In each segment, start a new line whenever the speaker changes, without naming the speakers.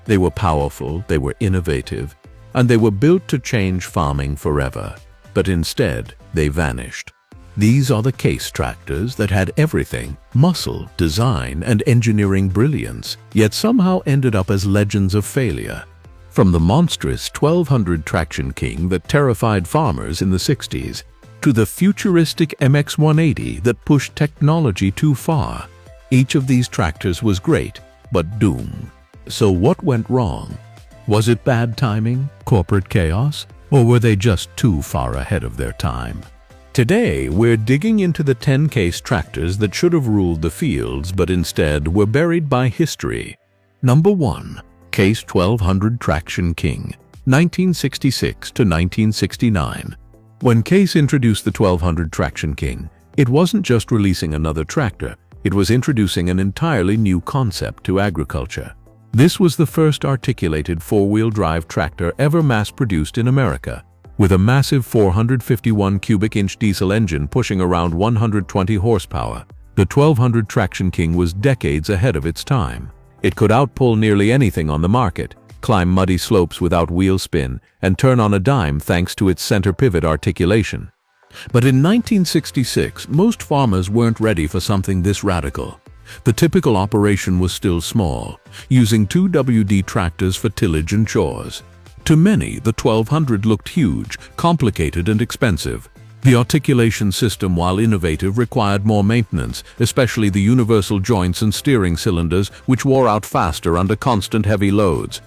They were powerful, they were innovative, and they were built to change farming forever. But instead, they vanished. These are the Case tractors that had everything: muscle, design, and engineering brilliance, yet somehow ended up as legends of failure. From the monstrous 1200 Traction King that terrified farmers in the 60s, to the futuristic MX-180 that pushed technology too far, each of these tractors was great, but doomed. So what went wrong? Was it bad timing, corporate chaos, or were they just too far ahead of their time? Today, we're digging into the 10 Case tractors that should have ruled the fields but instead were buried by history. Number 1. Case 1200 Traction King, 1966 to 1969. When Case introduced the 1200 Traction King, it wasn't just releasing another tractor, it was introducing an entirely new concept to agriculture. This was the first articulated four-wheel drive tractor ever mass-produced in America, with a massive 451 cubic inch diesel engine pushing around 120 horsepower. The 1200 Traction King was decades ahead of its time. It could outpull nearly anything on the market, climb muddy slopes without wheel spin, and turn on a dime thanks to its center pivot articulation. But in 1966, most farmers weren't ready for something this radical. The typical operation was still small, using 2 WD tractors for tillage and chores. To many, the 1200 looked huge, complicated, and expensive. The articulation system, while innovative, required more maintenance, especially the universal joints and steering cylinders, which wore out faster under constant heavy loads.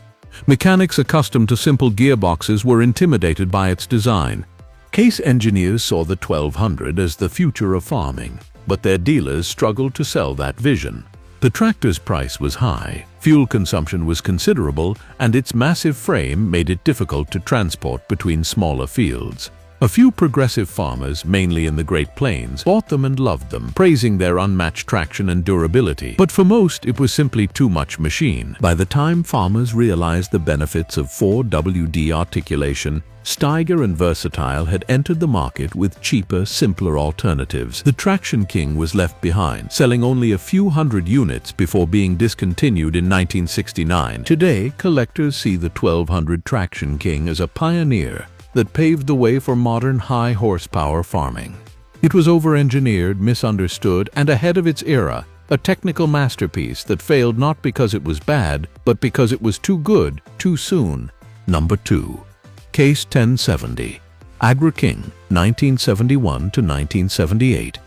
Mechanics accustomed to simple gearboxes were intimidated by its design. Case engineers saw the 1200 as the future of farming, but their dealers struggled to sell that vision. The tractor's price was high, fuel consumption was considerable, and its massive frame made it difficult to transport between smaller fields. A few progressive farmers, mainly in the Great Plains, bought them and loved them, praising their unmatched traction and durability. But for most, it was simply too much machine. By the time farmers realized the benefits of 4WD articulation, Steiger and Versatile had entered the market with cheaper, simpler alternatives. The Traction King was left behind, selling only a few hundred units before being discontinued in 1969. Today, collectors see the 1200 Traction King as a pioneer that paved the way for modern high-horsepower farming. It was over-engineered, misunderstood, and ahead of its era, a technical masterpiece that failed not because it was bad, but because it was too good, too soon. Number 2. Case 1070, Agri King, 1971 to 1978.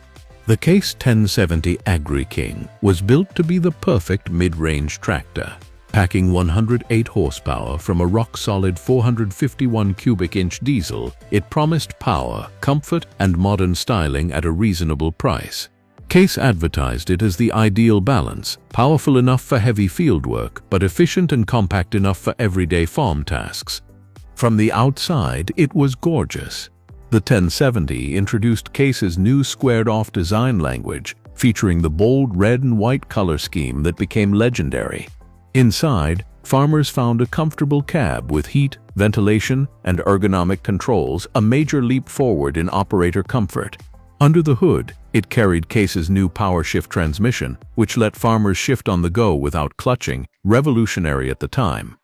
The Case 1070 Agri King was built to be the perfect mid-range tractor. Packing 108 horsepower from a rock-solid 451 cubic inch diesel, it promised power, comfort, and modern styling at a reasonable price. Case advertised it as the ideal balance, powerful enough for heavy fieldwork, but efficient and compact enough for everyday farm tasks. From the outside, it was gorgeous. The 1070 introduced Case's new squared-off design language, featuring the bold red and white color scheme that became legendary. Inside, farmers found a comfortable cab with heat, ventilation, and ergonomic controls, a major leap forward in operator comfort. Under the hood, it carried Case's new power shift transmission, which let farmers shift on the go without clutching, revolutionary at the time.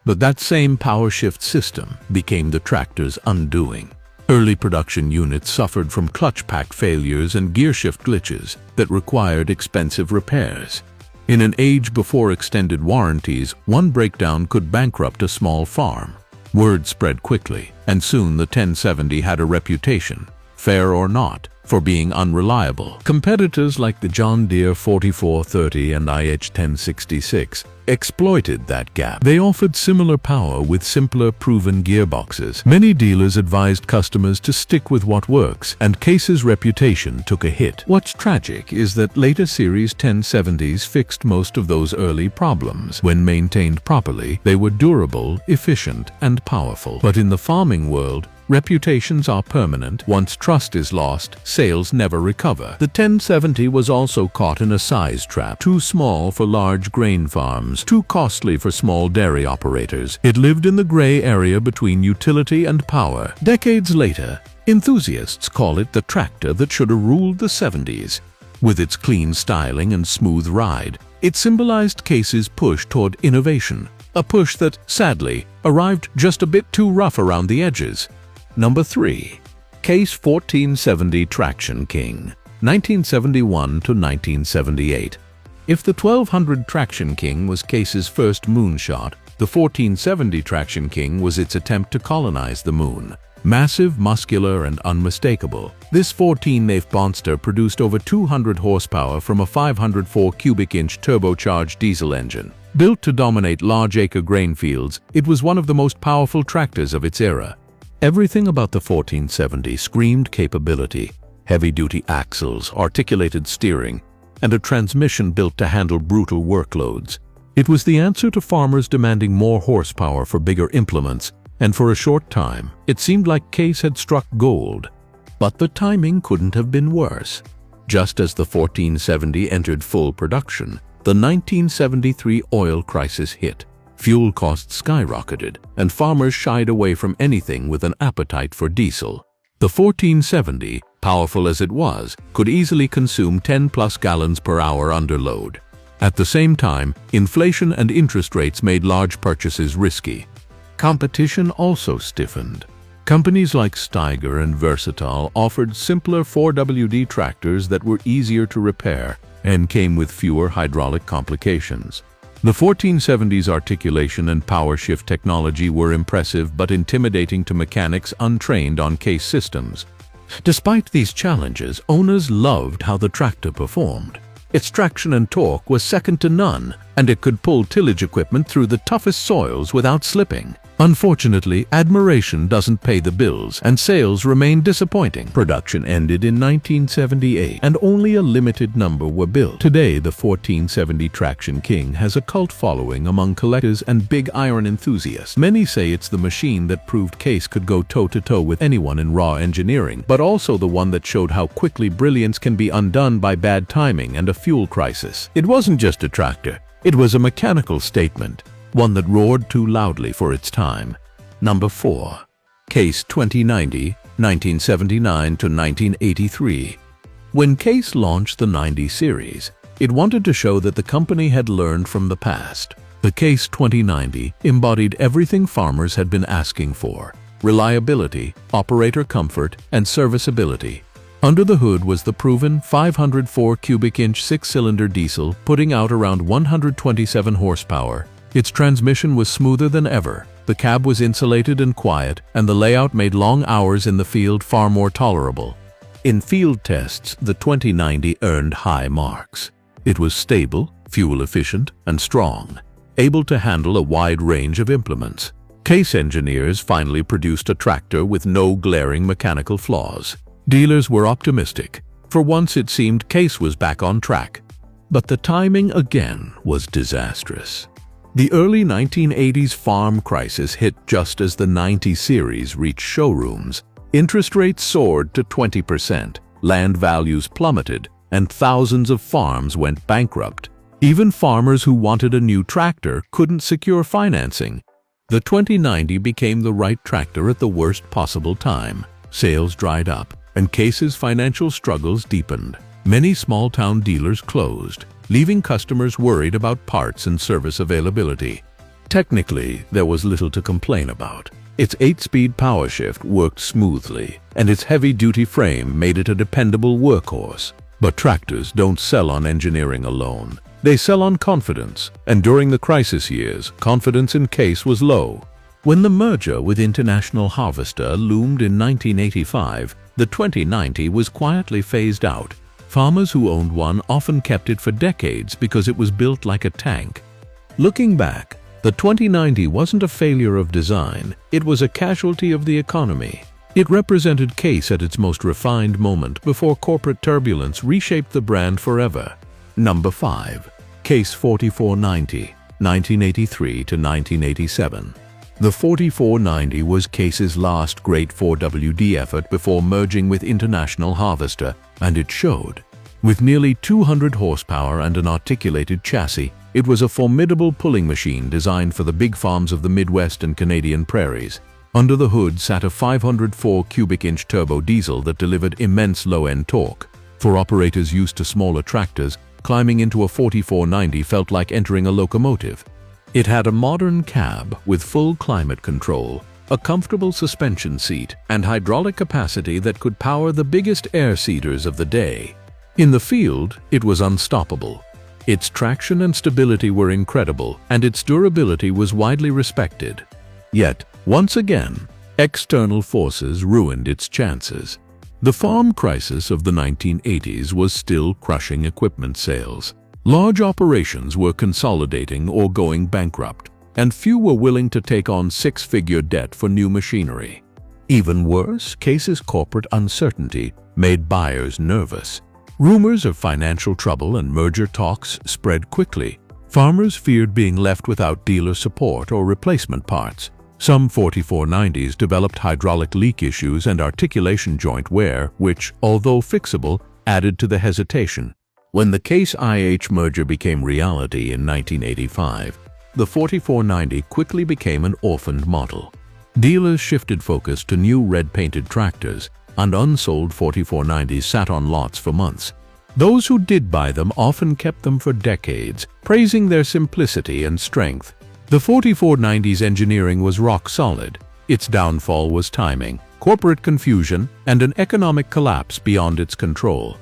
But that same power shift system became the tractor's undoing. Early production units suffered from clutch pack failures and gearshift glitches that required expensive repairs. In an age before extended warranties, one breakdown could bankrupt a small farm. Word spread quickly, and soon the 1070 had a reputation, fair or not, for being unreliable. Competitors like the John Deere 4430 and IH-1066 exploited that gap. They offered similar power with simpler, proven gearboxes. Many dealers advised customers to stick with what works, and Case's reputation took a hit. What's tragic is that later series 1070s fixed most of those early problems. When maintained properly, they were durable, efficient, and powerful. But in the farming world, reputations are permanent. Once trust is lost, sales never recover. The 1070 was also caught in a size trap. Too small for large grain farms, too costly for small dairy operators. It lived in the gray area between utility and power. Decades later, enthusiasts call it the tractor that should have ruled the 70s. With its clean styling and smooth ride, it symbolized Case's push toward innovation. a push that, sadly, arrived just a bit too rough around the edges. Number 3. Case 1470 Traction King, 1971 to 1978. If the 1200 Traction King was Case's first moonshot, the 1470 Traction King was its attempt to colonize the moon. Massive, muscular, and unmistakable, this 14-nave monster produced over 200 horsepower from a 504 cubic inch turbocharged diesel engine. Built to dominate large acre grain fields, it was one of the most powerful tractors of its era. Everything about the 1470 screamed capability: heavy-duty axles, articulated steering, and a transmission built to handle brutal workloads. It was the answer to farmers demanding more horsepower for bigger implements, and for a short time, it seemed like Case had struck gold. But the timing couldn't have been worse. Just as the 1470 entered full production, the 1973 oil crisis hit. Fuel costs skyrocketed, and farmers shied away from anything with an appetite for diesel. The 1470, powerful as it was, could easily consume 10+ gallons per hour under load. At the same time, inflation and interest rates made large purchases risky. Competition also stiffened. Companies like Steiger and Versatile offered simpler 4WD tractors that were easier to repair and came with fewer hydraulic complications. The 1470's articulation and power shift technology were impressive but intimidating to mechanics untrained on Case systems. Despite these challenges, owners loved how the tractor performed. Its traction and torque was second to none, and it could pull tillage equipment through the toughest soils without slipping. Unfortunately, admiration doesn't pay the bills, and sales remained disappointing. Production ended in 1978, and only a limited number were built. Today, the 1470 Traction King has a cult following among collectors and big iron enthusiasts. Many say it's the machine that proved Case could go toe-to-toe with anyone in raw engineering, but also the one that showed how quickly brilliance can be undone by bad timing and a fuel crisis. It wasn't just a tractor, it was a mechanical statement, one that roared too loudly for its time. Number 4. Case 2090, 1979 to 1983. When Case launched the 90 series, it wanted to show that the company had learned from the past. The Case 2090 embodied everything farmers had been asking for: reliability, operator comfort, and serviceability. Under the hood was the proven 504 cubic inch 6-cylinder diesel, putting out around 127 horsepower. Its transmission was smoother than ever, the cab was insulated and quiet, and the layout made long hours in the field far more tolerable. In field tests, the 2090 earned high marks. It was stable, fuel-efficient, and strong, able to handle a wide range of implements. Case engineers finally produced a tractor with no glaring mechanical flaws. Dealers were optimistic. For once it seemed Case was back on track. But the timing again was disastrous. The early 1980s farm crisis hit just as the 90 series reached showrooms. Interest rates soared to 20%, land values plummeted, and thousands of farms went bankrupt. Even farmers who wanted a new tractor couldn't secure financing. The 2090 became the right tractor at the worst possible time. Sales dried up, and Case's financial struggles deepened. Many small-town dealers closed, leaving customers worried about parts and service availability. Technically, there was little to complain about. Its 8-speed power shift worked smoothly, and its heavy-duty frame made it a dependable workhorse. But tractors don't sell on engineering alone. They sell on confidence, and during the crisis years, confidence in Case was low. When the merger with International Harvester loomed in 1985, the 2090 was quietly phased out. Farmers who owned one often kept it for decades because it was built like a tank. Looking back, the 2090 wasn't a failure of design, it was a casualty of the economy. It represented Case at its most refined moment before corporate turbulence reshaped the brand forever. Number 5. Case 4490, 1983 to 1987. The 4490 was Case's last great 4WD effort before merging with International Harvester, and it showed. With nearly 200 horsepower and an articulated chassis, it was a formidable pulling machine designed for the big farms of the Midwest and Canadian prairies. Under the hood sat a 504 cubic inch turbo diesel that delivered immense low-end torque. For operators used to smaller tractors, climbing into a 4490 felt like entering a locomotive. It had a modern cab with full climate control, a comfortable suspension seat, and hydraulic capacity that could power the biggest air seeders of the day. In the field, it was unstoppable. Its traction and stability were incredible, and its durability was widely respected. Yet, once again, external forces ruined its chances. The farm crisis of the 1980s was still crushing equipment sales. Large operations were consolidating or going bankrupt, and few were willing to take on six-figure debt for new machinery. Even worse, Case's corporate uncertainty made buyers nervous. Rumors of financial trouble and merger talks spread quickly. Farmers feared being left without dealer support or replacement parts. Some 4490s developed hydraulic leak issues and articulation joint wear, which, although fixable, added to the hesitation. When the Case-IH merger became reality in 1985, the 4490 quickly became an orphaned model. Dealers shifted focus to new red-painted tractors, and unsold 4490s sat on lots for months. Those who did buy them often kept them for decades, praising their simplicity and strength. The 4490's engineering was rock solid. Its downfall was timing, corporate confusion, and an economic collapse beyond its control.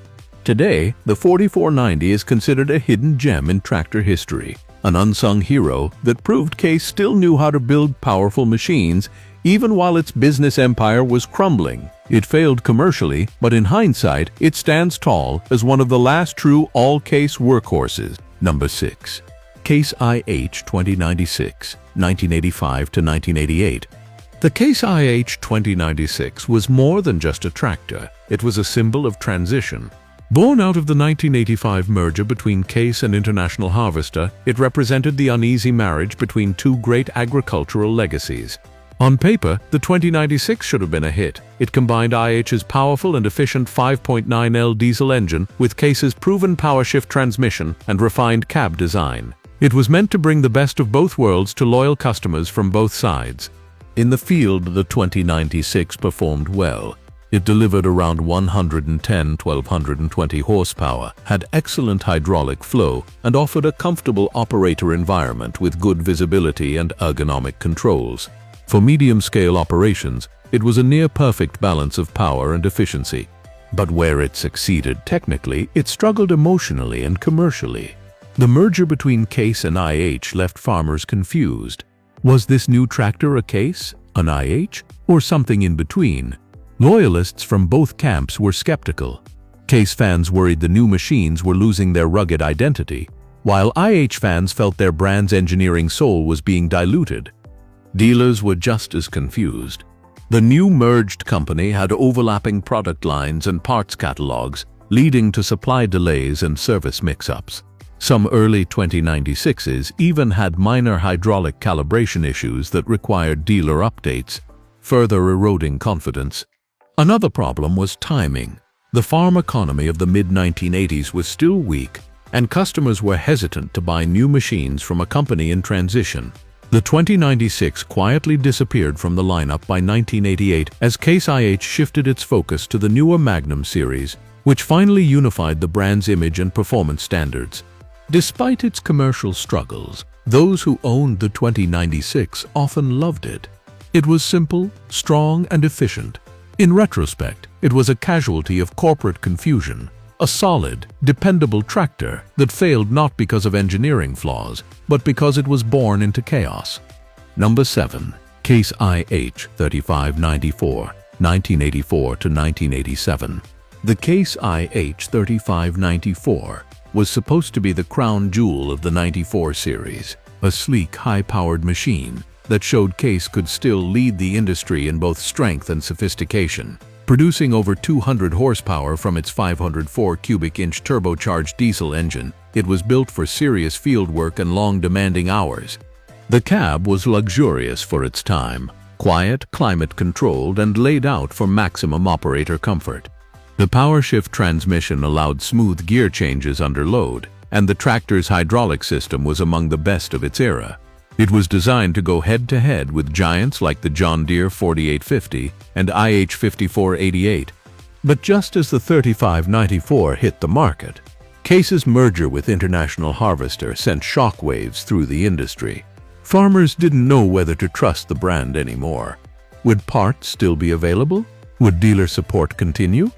Today, the 4490 is considered a hidden gem in tractor history, an unsung hero that proved Case still knew how to build powerful machines even while its business empire was crumbling. It failed commercially, but in hindsight, it stands tall as one of the last true all-Case workhorses. Number 6. Case-IH 2096, 1985 to 1988. The Case-IH 2096 was more than just a tractor. It was a symbol of transition. Born out of the 1985 merger between Case and International Harvester, it represented the uneasy marriage between two great agricultural legacies. On paper, the 2096 should have been a hit. It combined IH's powerful and efficient 5.9L diesel engine with Case's proven power-shift transmission and refined cab design. It was meant to bring the best of both worlds to loyal customers from both sides. In the field, the 2096 performed well. It delivered around 110–1,220 horsepower, had excellent hydraulic flow, and offered a comfortable operator environment with good visibility and ergonomic controls. For medium-scale operations, it was a near-perfect balance of power and efficiency. But where it succeeded technically, it struggled emotionally and commercially. The merger between Case and IH left farmers confused. Was this new tractor a Case, an IH, or something in between? Loyalists from both camps were skeptical. Case fans worried the new machines were losing their rugged identity, while IH fans felt their brand's engineering soul was being diluted. Dealers were just as confused. The new merged company had overlapping product lines and parts catalogs, leading to supply delays and service mix-ups. Some early 2096s even had minor hydraulic calibration issues that required dealer updates, further eroding confidence. Another problem was timing. The farm economy of the mid-1980s was still weak, and customers were hesitant to buy new machines from a company in transition. The 2096 quietly disappeared from the lineup by 1988 as Case-IH shifted its focus to the newer Magnum series, which finally unified the brand's image and performance standards. Despite its commercial struggles, those who owned the 2096 often loved it. It was simple, strong, and efficient. In retrospect, it was a casualty of corporate confusion, a solid, dependable tractor that failed not because of engineering flaws, but because it was born into chaos. Number 7. Case-IH 3594, 1984 to 1987. The Case-IH 3594 was supposed to be the crown jewel of the 94 series, a sleek, high-powered machine that showed Case could still lead the industry in both strength and sophistication. Producing over 200 horsepower from its 504 cubic inch turbocharged diesel engine, it was built for serious field work and long demanding hours. The cab was luxurious for its time, quiet, climate-controlled, and laid out for maximum operator comfort. The power-shift transmission allowed smooth gear changes under load, and the tractor's hydraulic system was among the best of its era. It was designed to go head-to-head with giants like the John Deere 4850 and IH 5488. But just as the 3594 hit the market, Case's merger with International Harvester sent shockwaves through the industry. Farmers didn't know whether to trust the brand anymore. Would parts still be available? Would dealer support continue?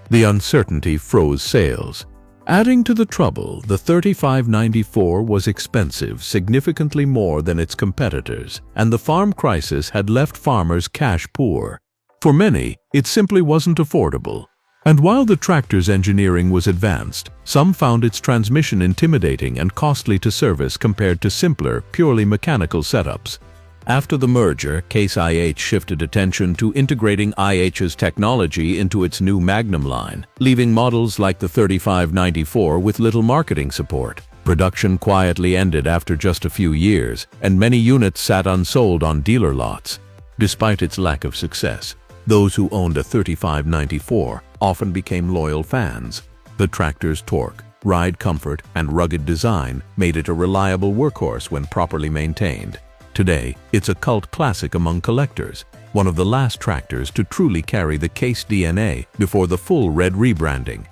The uncertainty froze sales. Adding to the trouble, the 3594 was expensive, significantly more than its competitors, and the farm crisis had left farmers cash poor. For many, it simply wasn't affordable. And while the tractor's engineering was advanced, some found its transmission intimidating and costly to service compared to simpler, purely mechanical setups. After the merger, Case IH shifted attention to integrating IH's technology into its new Magnum line, leaving models like the 3594 with little marketing support. Production quietly ended after just a few years, and many units sat unsold on dealer lots. Despite its lack of success, those who owned a 3594 often became loyal fans. The tractor's torque, ride comfort, and rugged design made it a reliable workhorse when properly maintained. Today, it's a cult classic among collectors, one of the last tractors to truly carry the Case DNA before the full red rebranding.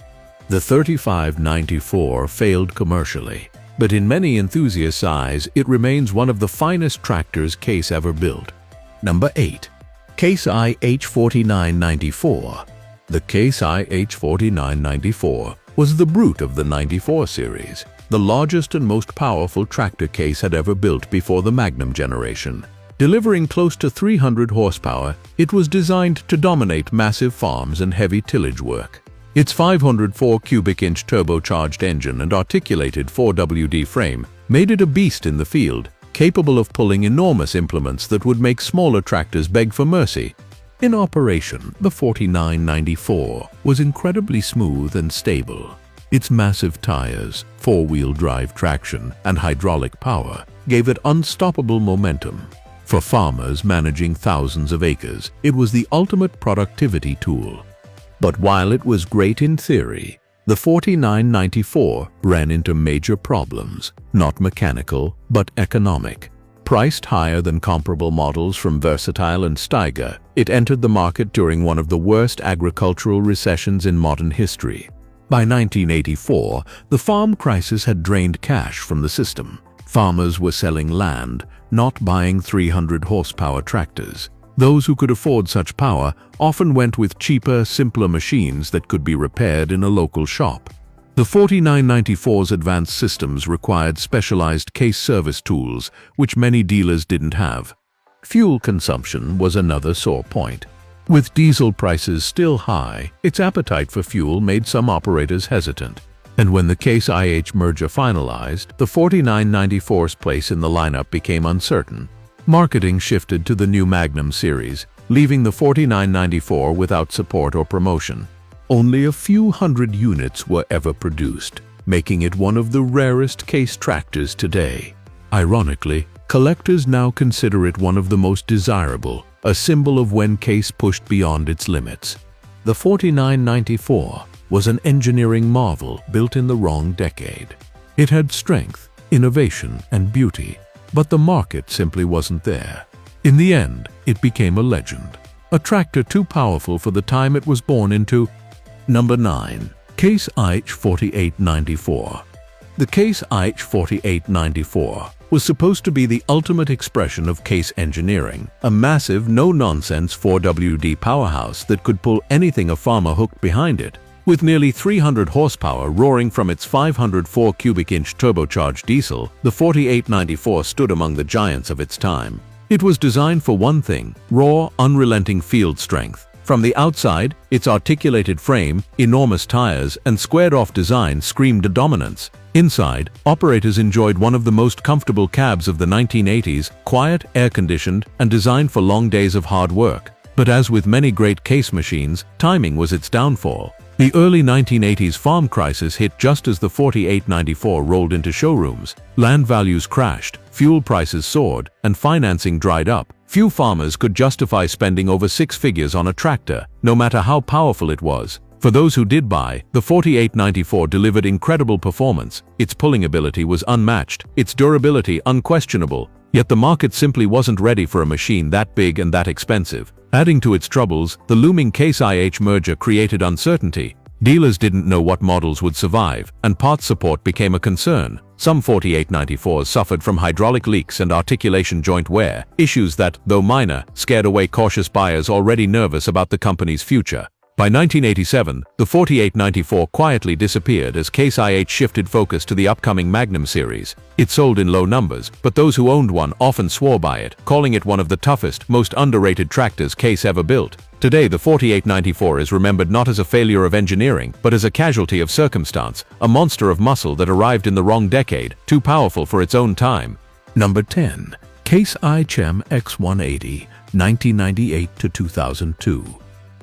The 3594 failed commercially, but in many enthusiasts' eyes, it remains one of the finest tractors Case ever built. Number 8. Case IH4994. The Case IH4994 was the brute of the 94 series, the largest and most powerful tractor Case had ever built before the Magnum generation. Delivering close to 300 horsepower, it was designed to dominate massive farms and heavy tillage work. Its 504 cubic inch turbocharged engine and articulated 4WD frame made it a beast in the field, capable of pulling enormous implements that would make smaller tractors beg for mercy. In operation, the 4994 was incredibly smooth and stable. Its massive tires, four-wheel drive traction, and hydraulic power gave it unstoppable momentum. For farmers managing thousands of acres, it was the ultimate productivity tool. But while it was great in theory, the 4994 ran into major problems, not mechanical, but economic. Priced higher than comparable models from Versatile and Steiger, it entered the market during one of the worst agricultural recessions in modern history. By 1984, the farm crisis had drained cash from the system. Farmers were selling land, not buying 300 horsepower tractors. Those who could afford such power often went with cheaper, simpler machines that could be repaired in a local shop. The 4994's advanced systems required specialized Case service tools, which many dealers didn't have. Fuel consumption was another sore point. With diesel prices still high, its appetite for fuel made some operators hesitant. And when the Case IH merger finalized, the 4994's place in the lineup became uncertain. Marketing shifted to the new Magnum series, leaving the 4994 without support or promotion. Only a few hundred units were ever produced, making it one of the rarest Case tractors today. Ironically, collectors now consider it one of the most desirable, a symbol of when Case pushed beyond its limits. The 4994 was an engineering marvel built in the wrong decade. It had strength, innovation, and beauty, but the market simply wasn't there. In the end, it became a legend, a tractor too powerful for the time it was born into. Number 9. Case IH4894. The Case IH4894 was supposed to be the ultimate expression of Case engineering, a massive, no-nonsense 4WD powerhouse that could pull anything a farmer hooked behind it. With nearly 300 horsepower roaring from its 504 cubic inch turbocharged diesel, the 4894 stood among the giants of its time. It was designed for one thing: raw, unrelenting field strength. From the outside, its articulated frame, enormous tires, and squared-off design screamed dominance. Inside, operators enjoyed one of the most comfortable cabs of the 1980s, quiet, air-conditioned, and designed for long days of hard work. But as with many great Case machines, timing was its downfall. The early 1980s farm crisis hit just as the 4894 rolled into showrooms. Land values crashed, fuel prices soared, and financing dried up. Few farmers could justify spending over six figures on a tractor, no matter how powerful it was. For those who did buy, the 4894 delivered incredible performance. Its pulling ability was unmatched, its durability unquestionable. Yet the market simply wasn't ready for a machine that big and that expensive. Adding to its troubles, the looming Case IH merger created uncertainty. Dealers didn't know what models would survive, and parts support became a concern. Some 4894s suffered from hydraulic leaks and articulation joint wear, issues that, though minor, scared away cautious buyers already nervous about the company's future. By 1987, the 4894 quietly disappeared as Case IH shifted focus to the upcoming Magnum series. It sold in low numbers, but those who owned one often swore by it, calling it one of the toughest, most underrated tractors Case ever built. Today, the 4894 is remembered not as a failure of engineering, but as a casualty of circumstance, a monster of muscle that arrived in the wrong decade, too powerful for its own time.
Number 10. Case IH MX180, 1998 to 2002.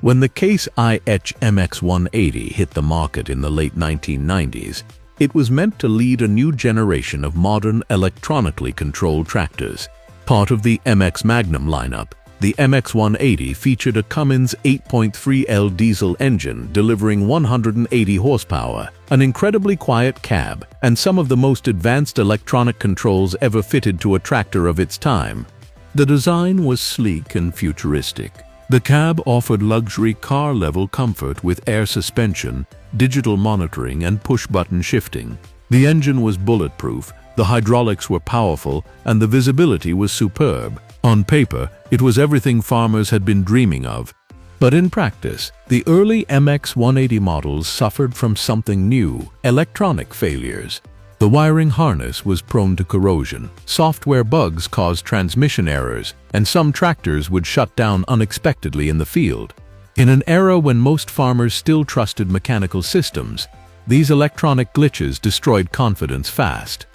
When the Case IH MX180 hit the market in the late 1990s, it was meant to lead a new generation of modern electronically controlled tractors. Part of the MX Magnum lineup, the MX180 featured a Cummins 8.3L diesel engine delivering 180 horsepower, an incredibly quiet cab, and some of the most advanced electronic controls ever fitted to a tractor of its time. The design was sleek and futuristic. The cab offered luxury car-level comfort with air suspension, digital monitoring, and push-button shifting. The engine was bulletproof, the hydraulics were powerful, and the visibility was superb. On paper, it was everything farmers had been dreaming of. But in practice, the early MX180 models suffered from something new: electronic failures. The wiring harness was prone to corrosion, software bugs caused transmission errors, and some tractors would shut down unexpectedly in the field. In an era when most farmers still trusted mechanical systems, these electronic glitches destroyed confidence fast.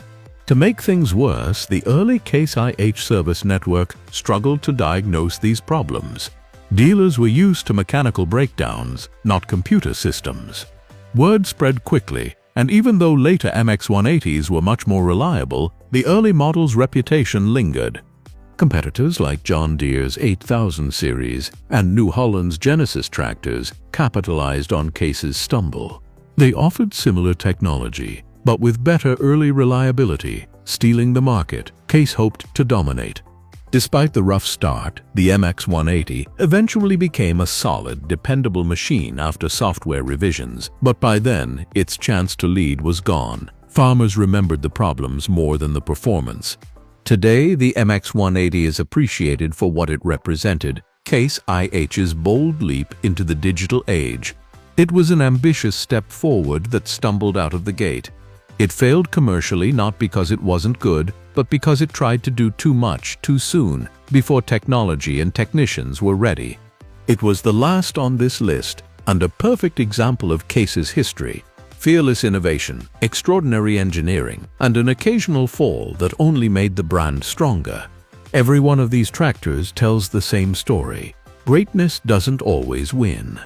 To make things worse, the early Case IH service network struggled to diagnose these problems. Dealers were used to mechanical breakdowns, not computer systems. Word spread quickly, and even though later MX180s were much more reliable, the early model's reputation lingered. Competitors like John Deere's 8000 series and New Holland's Genesis tractors capitalized on Case's stumble. They offered similar technology, but with better early reliability. Stealing the market, Case hoped to dominate. Despite the rough start, the MX180 eventually became a solid, dependable machine after software revisions, but by then, its chance to lead was gone. Farmers remembered the problems more than the performance. Today, the MX180 is appreciated for what it represented: Case IH's bold leap into the digital age. It was an ambitious step forward that stumbled out of the gate. It failed commercially not because it wasn't good, but because it tried to do too much too soon, before technology and technicians were ready. It was the last on this list, and a perfect example of Case's history: fearless innovation, extraordinary engineering, and an occasional fall that only made the brand stronger. Every one of these tractors tells the same story. Greatness doesn't always win.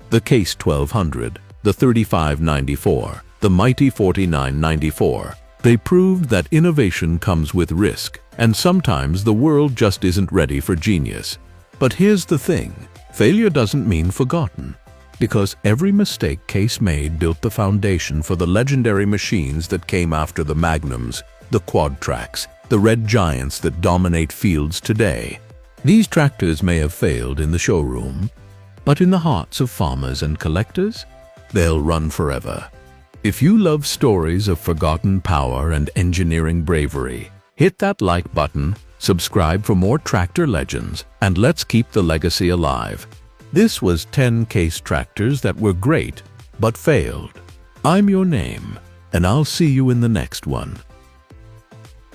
The Case 1200, the 3594, the mighty 4994. They proved that innovation comes with risk, and sometimes the world just isn't ready for genius. But here's the thing: failure doesn't mean forgotten, because every mistake Case made built the foundation for the legendary machines that came after the Magnums, the Quad Tracks, the Red Giants that dominate fields today. These tractors may have failed in the showroom, but in the hearts of farmers and collectors, they'll run forever. If you love stories of forgotten power and engineering bravery, hit that like button, subscribe for more tractor legends, and let's keep the legacy alive. This was 10 Case tractors that were great, but failed. I'm your name, and I'll see you in the next one.